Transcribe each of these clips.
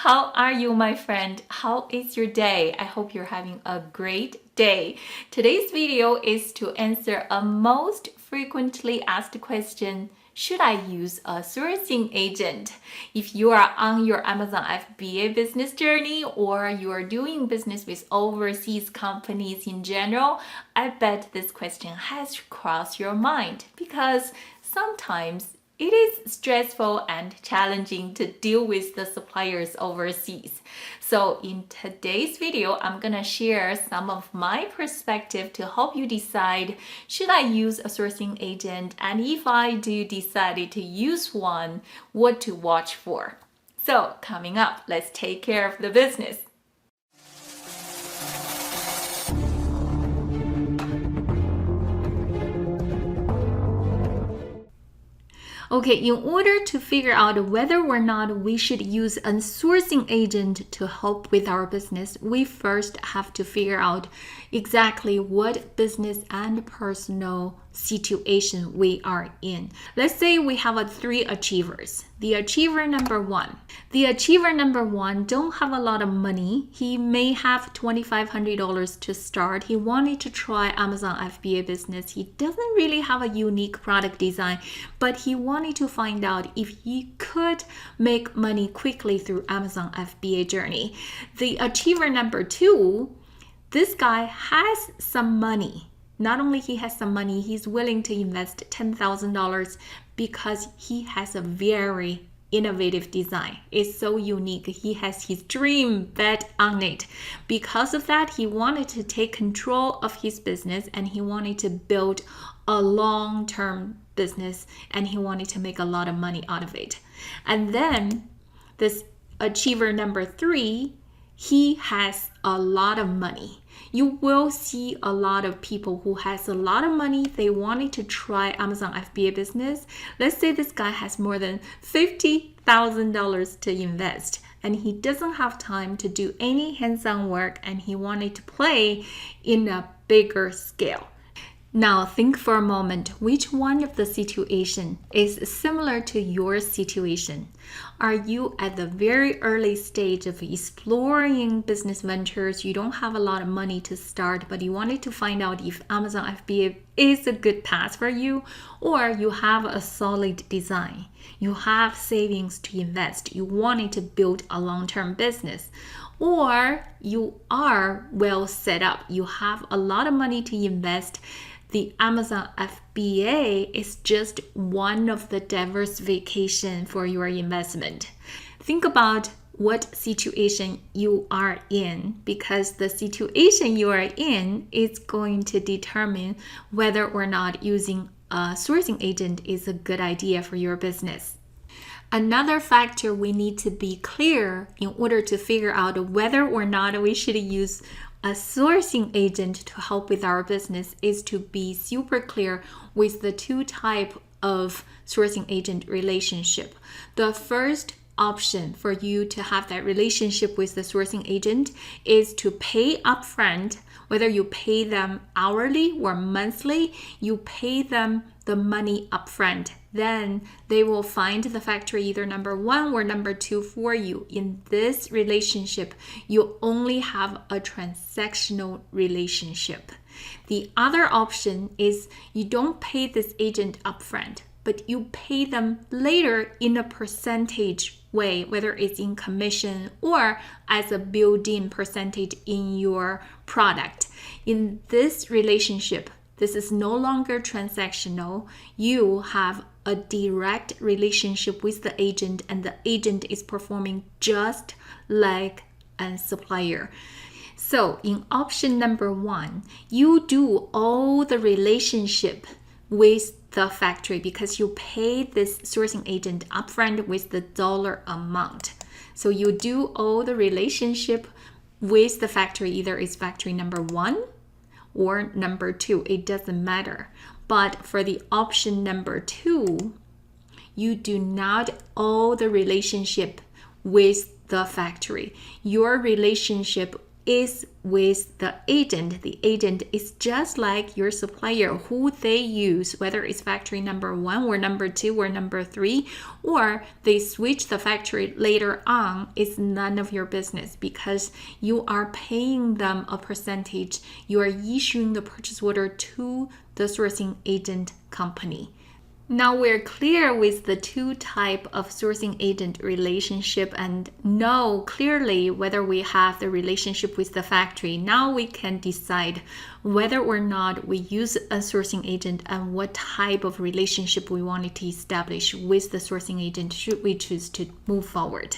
How are you, my friend? How is your day? I hope you're having a great day. Today's video is to answer a most frequently asked question. Should I use a sourcing agent? If you are on your Amazon FBA business journey or you are doing business with overseas companies in general, I bet this question has crossed your mind because sometimes it is stressful and challenging to deal with the suppliers overseas. So in today's video, I'm gonna share some of my perspective to help you decide, should I use a sourcing agent? And if I do decide to use one, what to watch for. So coming up, let's take care of the business. Okay, in order to figure out whether or not we should use a sourcing agent to help with our business, we first have to figure out exactly what business and personal situation we are in. Let's say we have three achievers. The achiever number one. The achiever number one don't have a lot of money. He may have $2,500 to start. He wanted to try Amazon FBA business. He doesn't really have a unique product design, but he wanted to find out if he could make money quickly through Amazon FBA journey. The achiever number two, this guy has some money. Not only he has some money, he's willing to invest $10,000 because he has a very innovative design. It's so unique. He has his dream bet on it. Because of that, he wanted to take control of his business and he wanted to build a long-term business and he wanted to make a lot of money out of it. And then this achiever number three, he has a lot of money. You will see a lot of people who has a lot of money. They wanted to try Amazon FBA business. Let's say this guy has more than $50,000 to invest and he doesn't have time to do any hands-on work and he wanted to play in a bigger scale. Now think for a moment, which one of the situation is similar to your situation? Are you at the very early stage of exploring business ventures? You don't have a lot of money to start, but you wanted to find out if Amazon FBA is a good path for you, or you have a solid design. You have savings to invest. You wanted to build a long-term business. Or you are well set up. You have a lot of money to invest. The Amazon FBA is just one of the diversification for your investment. Think about what situation you are in, because the situation you are in is going to determine whether or not using a sourcing agent is a good idea for your business. Another factor we need to be clear in order to figure out whether or not we should use a sourcing agent to help with our business is to be super clear with the two types of sourcing agent relationship. The first option for you to have that relationship with the sourcing agent is to pay upfront. Whether you pay them hourly or monthly, you pay them the money upfront. Then they will find the factory either number one or number two for you. In this relationship, you only have a transactional relationship. The other option is you don't pay this agent upfront, but you pay them later in a percentage way, whether it's in commission or as a built-in percentage in your product. In this relationship, this is no longer transactional. You have a direct relationship with the agent and the agent is performing just like a supplier. So in option number one, you do all the relationship with the factory because you pay this sourcing agent upfront with the dollar amount. So you do all the relationship with the factory, either it's factory number one or number two, it doesn't matter. But for the option number two, you do not owe the relationship with the factory. Your relationship is with the agent. The agent is just like your supplier, who they use, whether it's factory number 1 or number 2 or number 3, or they switch the factory later on. It's none of your business because you are paying them a percentage. You are issuing the purchase order to the sourcing agent company. Now we're clear with the two type of sourcing agent relationship and know clearly whether we have the relationship with the factory. Now we can decide whether or not we use a sourcing agent and what type of relationship we wanted to establish with the sourcing agent should we choose to move forward.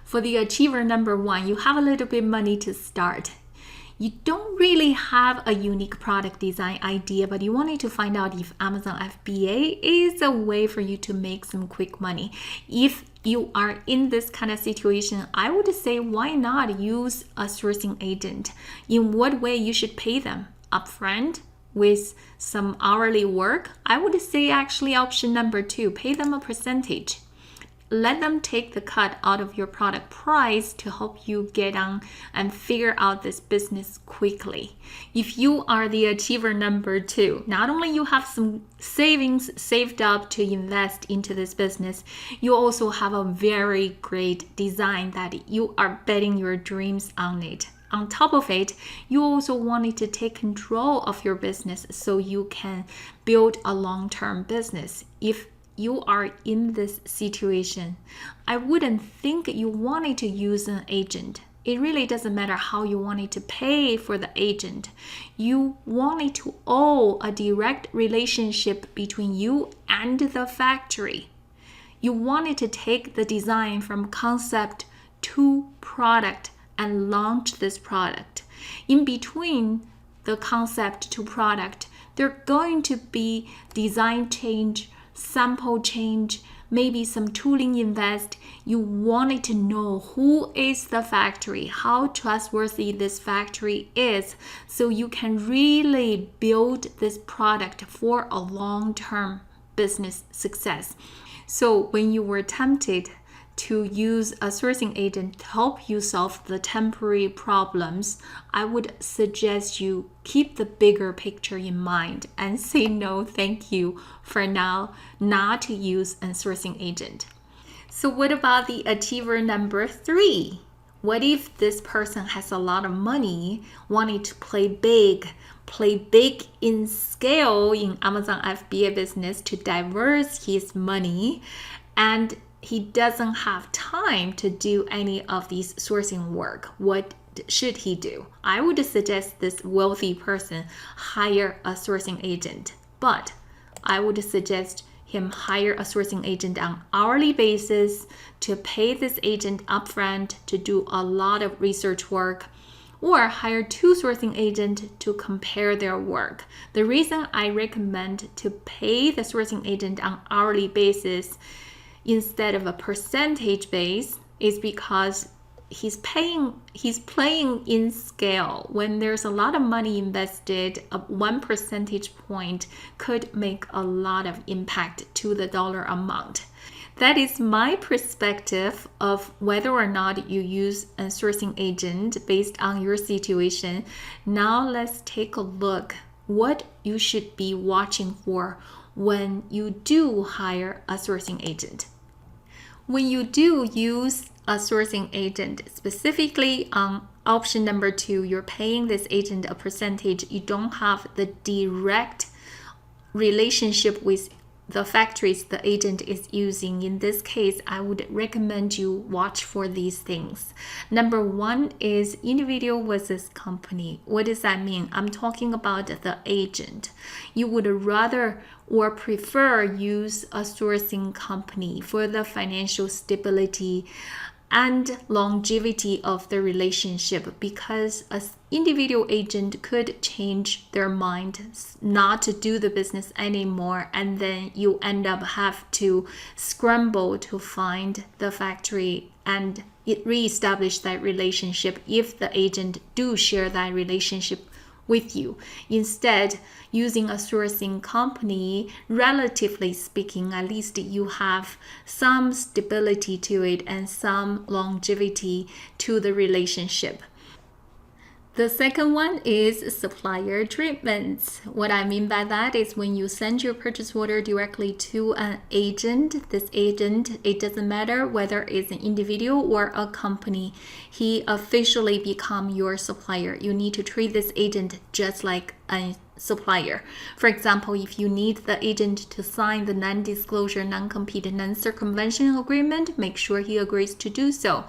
For the achiever number 1, you have a little bit money to start. You don't really have a unique product design idea, but you wanted to find out if Amazon FBA is a way for you to make some quick money. If you are in this kind of situation, I would say why not use a sourcing agent? In what way you should pay them? Upfront with some hourly work? I would say actually option number 2, pay them a percentage. Let them take the cut out of your product price to help you get on and figure out this business quickly. If you are the achiever number 2, not only you have some savings saved up to invest into this business, you also have a very great design that you are betting your dreams on it. On top of it, you also wanted to take control of your business so you can build a long-term business. If you are in this situation, I wouldn't think you wanted to use an agent. It really doesn't matter how you wanted to pay for the agent. You wanted to own a direct relationship between you and the factory. You wanted to take the design from concept to product and launch this product. In between the concept to product, there are going to be design change, sample change, maybe some tooling invest. You wanted to know who is the factory, how trustworthy this factory is, so you can really build this product for a long-term business success. So when you were tempted to use a sourcing agent to help you solve the temporary problems, I would suggest you keep the bigger picture in mind and say no, thank you for now, not to use a sourcing agent. So what about the achiever number 3? What if this person has a lot of money, wanting to play big in scale in Amazon FBA business to diverse his money, and he doesn't have time to do any of these sourcing work? What should he do? I would suggest this wealthy person hire a sourcing agent, but I would suggest him hire a sourcing agent on hourly basis to pay this agent upfront to do a lot of research work, or hire 2 sourcing agents to compare their work. The reason I recommend to pay the sourcing agent on hourly basis instead of a percentage base is because he's playing in scale. When there's a lot of money invested, 1 percentage point could make a lot of impact to the dollar amount. That is my perspective of whether or not you use a sourcing agent based on your situation. Now let's take a look what you should be watching for when you do hire a sourcing agent. When you do use a sourcing agent, specifically on option number 2, you're paying this agent a percentage. You don't have the direct relationship with the factories the agent is using. In this case, I would recommend you watch for these things. Number 1 is individual versus company. What does that mean? I'm talking about the agent. You would rather or prefer use a sourcing company for the financial stability and longevity of the relationship, because an individual agent could change their mind not to do the business anymore, and then you end up have to scramble to find the factory and reestablish that relationship if the agent do share that relationship with you. Instead, using a sourcing company, relatively speaking, at least you have some stability to it and some longevity to the relationship. The second one is supplier treatments. What I mean by that is when you send your purchase order directly to an agent, this agent, it doesn't matter whether it's an individual or a company, he officially become your supplier. You need to treat this agent just like a supplier. For example, if you need the agent to sign the non-disclosure, non-compete, non-circumvention agreement, make sure he agrees to do so.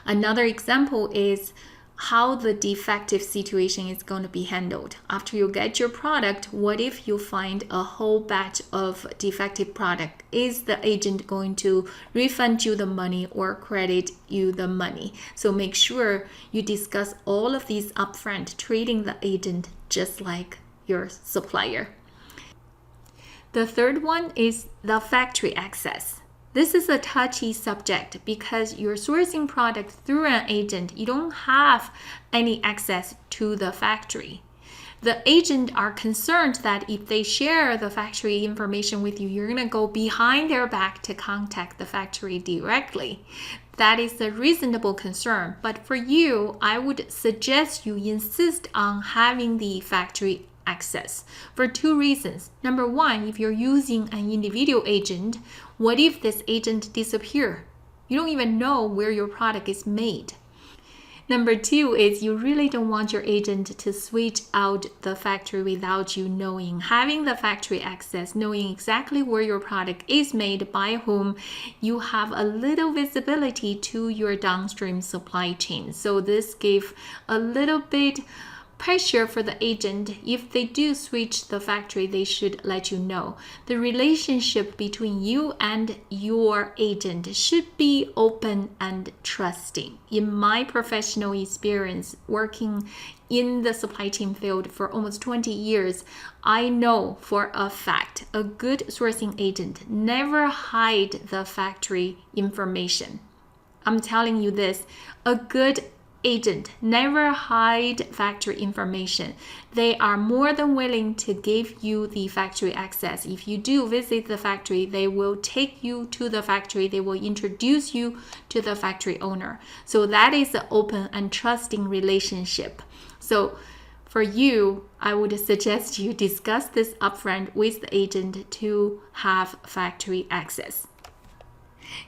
Another example is how the defective situation is going to be handled. After you get your product, what if you find a whole batch of defective product? Is the agent going to refund you the money or credit you the money? So make sure you discuss all of these upfront, treating the agent just like your supplier. The third one is the factory access. This is a touchy subject because you're sourcing product through an agent. You don't have any access to the factory. The agent are concerned that if they share the factory information with you, you're going to go behind their back to contact the factory directly. That is a reasonable concern. But for you, I would suggest you insist on having the factory access for two reasons. Number one, if you're using an individual agent, what if this agent disappear? You don't even know where your product is made. Number two is you really don't want your agent to switch out the factory without you knowing. Having the factory access, knowing exactly where your product is made, by whom, you have a little visibility to your downstream supply chain. So this gives a little bit pressure for the agent. If they do switch the factory, they should let you know. The relationship between you and your agent should be open and trusting. In my professional experience working in the supply chain field for almost 20 years, I know for a fact a good sourcing agent never hide the factory information. I'm telling you this, a good agent never hide factory information. They are more than willing to give you the factory access. If you do visit the factory, they will take you to the factory. They will introduce you to the factory owner. So that is an open and trusting relationship. So for you, I would suggest you discuss this upfront with the agent to have factory access.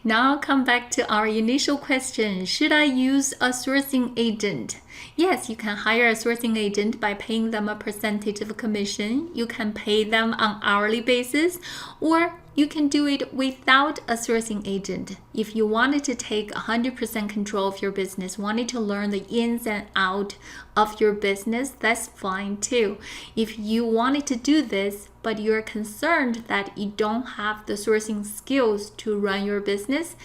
Now come back to our initial question. Should I use a sourcing agent? Yes, you can hire a sourcing agent by paying them a percentage of commission. You can pay them on hourly basis, or you can do it without a sourcing agent. If you wanted to take 100% control of your business, wanted to learn the ins and outs of your business, that's fine too. If you wanted to do this, but you're concerned that you don't have the sourcing skills to run your business,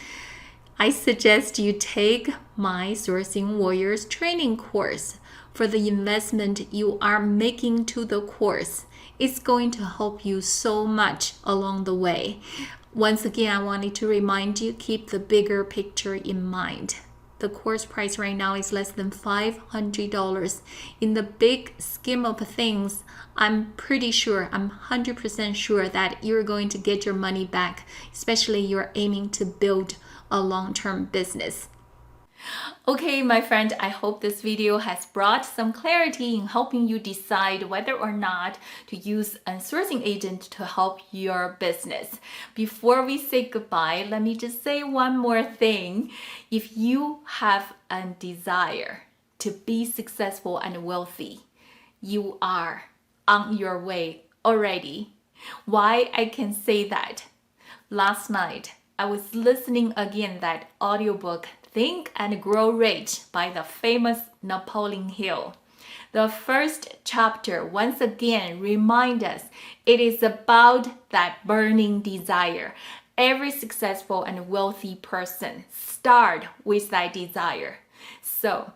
I suggest you take my Sourcing Warriors training course. For the investment you are making to the course, it's going to help you so much along the way. Once again, I wanted to remind you, keep the bigger picture in mind. The course price right now is less than $500. In the big scheme of things, I'm 100% sure that you're going to get your money back, especially you're aiming to build a long-term business. Okay, my friend, I hope this video has brought some clarity in helping you decide whether or not to use a sourcing agent to help your business. Before we say goodbye, let me just say one more thing. If you have a desire to be successful and wealthy, you are on your way already. Why I can say that? Last night, I was listening again that audiobook, Think and Grow Rich by the famous Napoleon Hill. The first chapter once again reminds us it is about that burning desire. Every successful and wealthy person starts with that desire. So,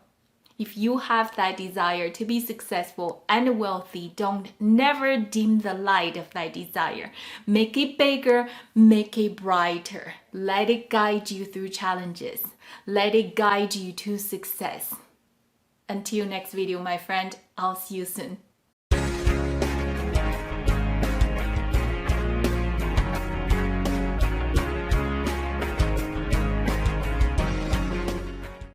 if you have that desire to be successful and wealthy, don't never dim the light of that desire. Make it bigger, make it brighter. Let it guide you through challenges. Let it guide you to success. Until next video, my friend, I'll see you soon.